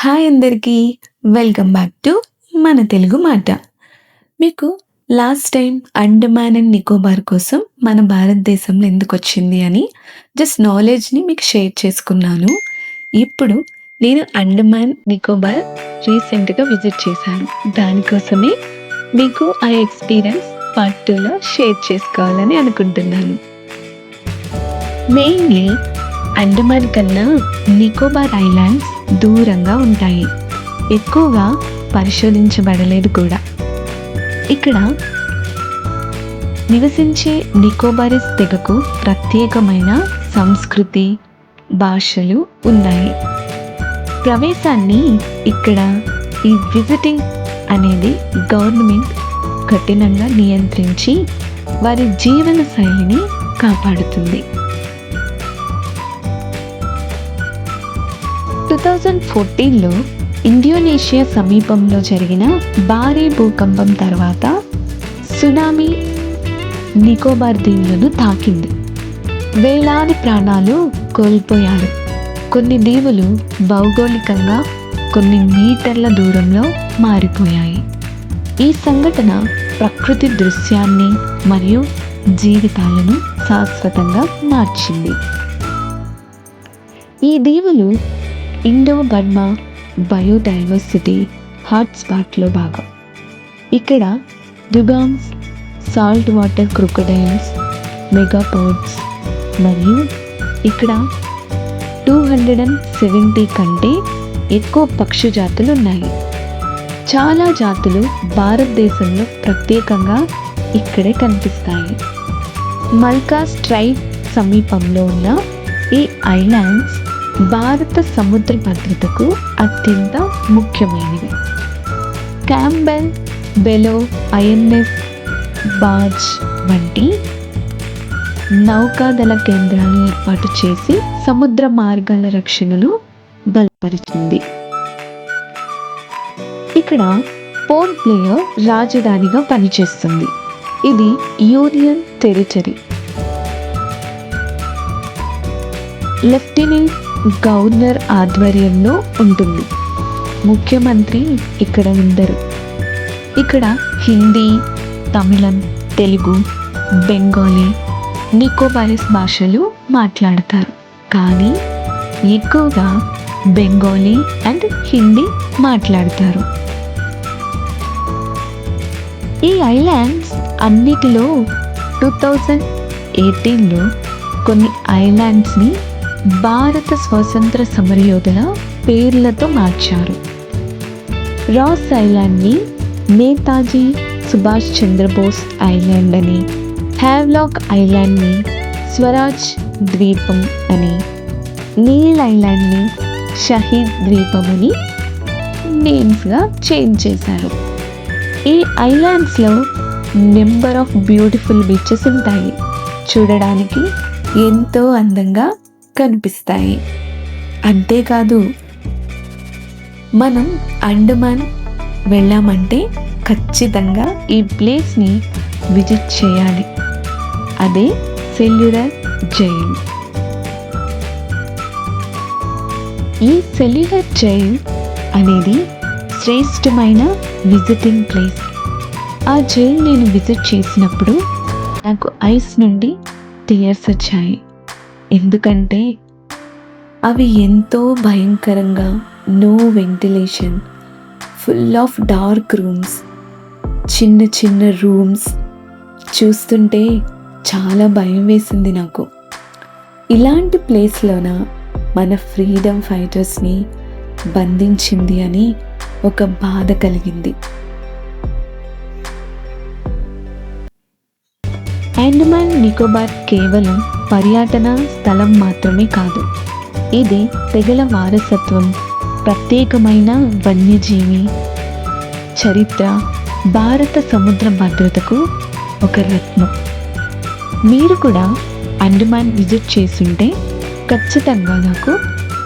Hi అందరికీ! Welcome back to మన తెలుగు మాట. మీకు last time Andaman and Nicobar కోసం మన భారతదేశంలో ఎందుకొచ్చింది అని జస్ట్ నాలెడ్జ్‌ని మీకు షేర్ చేసుకున్నాను. ఇప్పుడు నేను అండమాన్, నికోబార్ రీసెంట్‌గా విజిట్ చేశాను. దానికోసమే మీకు ఆ ఎక్స్‌పీరియన్స్ పార్ట్ 2లో షేర్ చేసుకోవాలని అనుకుంటున్నాను. మెయిన్‌లీ అండమాన్ కన్నా నికోబార్ ఐలాండ్స్ దూరంగా ఉంటాయి. ఎక్కువగా పరిశోధించబడలేదు కూడా. ఇక్కడ నివసించే నికోబారిస్ తెగకు ప్రత్యేకమైన సంస్కృతి, భాషలు ఉన్నాయి. ప్రవేశాన్ని ఇక్కడ ఈ విజిటింగ్ అనేది గవర్నమెంట్ కఠినంగా నియంత్రించి వారి జీవన శైలిని కాపాడుతుంది. 2014లో ఇండోనేషియా సమీపంలో జరిగిన భారీ భూకంపం తర్వాత సునామీ నికోబార్ దీవులను తాకింది. వేలాది ప్రాణాలు కోల్పోయారు. కొన్ని దీవులు భౌగోళికంగా కొన్ని మీటర్ల దూరంలో మారిపోయాయి. ఈ సంఘటన ప్రకృతి దృశ్యాన్ని మరియు జీవితాలను శాశ్వతంగా మార్చింది. ఈ దీవులు ఇండో బర్మా బయోడైవర్సిటీ హాట్స్పాట్లో భాగం. ఇక్కడ డుగాంగ్స్, సాల్ట్ వాటర్ క్రొకొడైల్స్, మెగాపోడ్స్ మరియు ఇక్కడ 270 కంటే ఎక్కువ పక్షి జాతులు ఉన్నాయి. చాలా జాతులు భారతదేశంలో ప్రత్యేకంగా ఇక్కడే కనిపిస్తాయి. మల్కాస్ స్ట్రైట్ సమీపంలో ఉన్న ఈ ఐలాండ్స్ భారత సముద్ర భద్రతకు అత్యంత ముఖ్యమైనవి. క్యాంబెల్, బెలో, ఐఎన్ఎస్ బార్జ్ వంటి నౌకాదళ కేంద్రాలను ఏర్పాటు చేసి సముద్ర మార్గాల రక్షణను బలపరిచింది. ఇక్కడ పోర్ట్ బ్లేయర్ రాజధానిగా పనిచేస్తుంది. ఇది యూనియన్ టెరిటరీ. లెఫ్టినెంట్ గవర్నర్ ఆధ్వర్యంలో ఉంటుంది. ముఖ్యమంత్రి ఇక్కడ ఉండరు. ఇక్కడ హిందీ, తమిళం, తెలుగు, బెంగాలీ, నికోబారిస్ భాషలు మాట్లాడతారు. కానీ ఎక్కువగా బెంగాలీ అండ్ హిందీ మాట్లాడతారు. ఈ ఐలాండ్స్ అన్నిటిలో 2018లో కొన్ని ఐలాండ్స్ని భారత స్వాతంత్ర సమరయోధుల పేర్లతో మార్చారు. రాస్ ఐలాండ్ని నేతాజీ సుభాష్ చంద్రబోస్ ఐలాండ్ అని, హ్యావ్లాక్ ఐలాండ్ని స్వరాజ్ ద్వీపం అని, నీల్ ఐలాండ్ని షహీద్ ద్వీపం అని నేమ్స్గా చేంజ్ చేశారు. ఈ ఐలాండ్స్లో నెంబర్ ఆఫ్ బ్యూటిఫుల్ బీచెస్ ఉంటాయి. చూడడానికి ఎంతో అందంగా కనిపిస్తాయి. అంతేకాదు, మనం అండమాన్ వెళ్ళామంటే ఖచ్చితంగా ఈ ప్లేస్ని విజిట్ చేయాలి. అదే సెల్యులర్ జైల్. ఈ సెల్యులర్ జైల్ అనేది శ్రేష్టమైన విజిటింగ్ ప్లేస్. ఆ జైల్ నేను విజిట్ చేసినప్పుడు నాకు ఐస్ నుండి టీయర్స్ వచ్చాయి. ఎందుకంటే అవి ఎంతో భయంకరంగా, no ventilation, full of dark rooms, చిన్న చిన్న రూమ్స్ చూస్తుంటే చాలా భయం వేసింది నాకు. ఇలాంటి ప్లేస్లోన మన ఫ్రీడమ్ ఫైటర్స్ని బంధించింది అని ఒక బాధ కలిగింది. అండమాన్ నికోబార్ కేవలం పర్యటన స్థలం మాత్రమే కాదు. ఇది తెగల వారసత్వం, ప్రత్యేకమైన వన్యజీవి చరిత్ర, భారత సముద్ర భద్రతకు ఒక రత్నం. మీరు కూడా అండమాన్ విజిట్ చేస్తుంటే ఖచ్చితంగా నాకు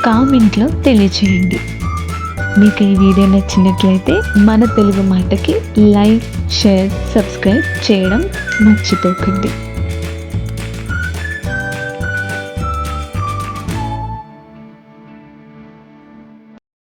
కామెంట్లో తెలియచేయండి. మీకు ఈ వీడియో నచ్చినట్లయితే మన తెలుగు మాటకి లైక్, షేర్, సబ్స్క్రైబ్ చేయడం మర్చిపోకండి.